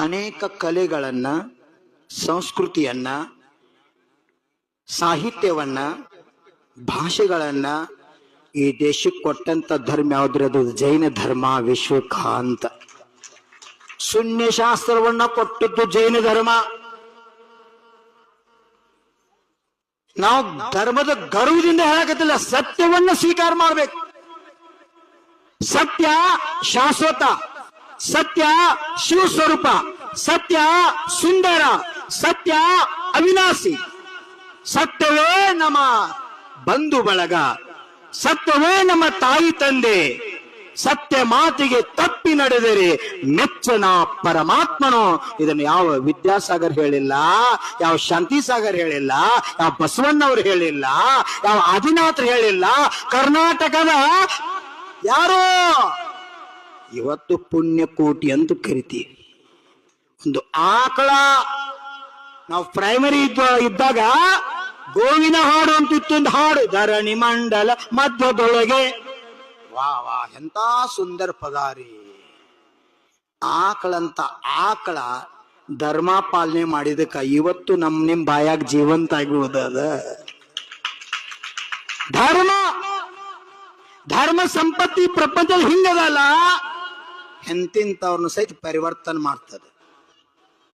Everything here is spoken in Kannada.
ಅನೇಕ ಕಲೆಗಳನ್ನ, ಸಂಸ್ಕೃತಿಯನ್ನ, ಸಾಹಿತ್ಯವನ್ನ, ಭಾಷೆಗಳನ್ನ ಈ ದೇಶಕ್ಕೆ ಕೊಟ್ಟಂತ ಧರ್ಮ ಯಾವ್ದ್ರಿ? ಅದು ಜೈನ ಧರ್ಮ. ವಿಶ್ವಕಾಂತ ಶೂನ್ಯಶಾಸ್ತ್ರವನ್ನ ಕೊಟ್ಟದ್ದು ಜೈನ ಧರ್ಮ. ನಾವು ಧರ್ಮದ ಗರ್ವದಿಂದ ಹೇಳಕತ್ತಿಲ್ಲ, ಸತ್ಯವನ್ನ ಸ್ವೀಕಾರ ಮಾಡ್ಬೇಕು. ಸತ್ಯ ಶಾಶ್ವತ, ಸತ್ಯ ಶಿವ ಸ್ವರೂಪ, ಸತ್ಯ ಸುಂದರ, ಸತ್ಯ ಅವಿನಾಶಿ. ಸತ್ಯವೇ ನಮ್ಮ ಬಂಧು ಬಳಗ, ಸತ್ಯವೇ ನಮ್ಮ ತಾಯಿ ತಂದೆ. ಸತ್ಯ ಮಾತಿಗೆ ತಪ್ಪಿ ನಡೆದರೆ ಮೆಚ್ಚನ ಪರಮಾತ್ಮನು. ಇದನ್ನು ಯಾವ ವಿದ್ಯಾಸಾಗರ್ ಹೇಳಿಲ್ಲ, ಯಾವ ಶಾಂತಿಸಾಗರ್ ಹೇಳಿಲ್ಲ, ಯಾವ ಬಸವಣ್ಣವ್ರು ಹೇಳಿಲ್ಲ, ಯಾವ ಆದಿನಾಥರು ಹೇಳಿಲ್ಲ. ಕರ್ನಾಟಕದ ಯಾರೋ ಇವತ್ತು ಪುಣ್ಯಕೋಟಿ ಅಂತ ಕರಿತೀವಿ. ಒಂದು ಆಕಳ, ನಾವು ಪ್ರೈಮರಿ ಇದ್ದಾಗ ಗೋವಿನ ಹಾಡು ಅಂತಿತ್ತು. ಒಂದು ಹಾಡು, ಧರಣಿ ಮಂಡಲ ಮಧ್ಯದೊಳಗೆ. ವಾ ವಾ, ಎಂತ ಸುಂದರ ಪದಾರಿ. ಆಕಳಂತ ಆಕಳ ಧರ್ಮ ಪಾಲನೆ ಮಾಡಿದಕ್ಕ ಇವತ್ತು ನಿಮ್ ಬಾಯಾಗ ಜೀವಂತ ಆಗಿರುವುದ. ಧರ್ಮ ಸಂಪತ್ತಿ ಪ್ರಪಂಚದಲ್ಲಿ ಹಿಂಗದಲ್ಲ, ಎಂತಿಂತವ್ರನ್ನ ಸಹಿತ ಪರಿವರ್ತನೆ ಮಾಡ್ತದೆ.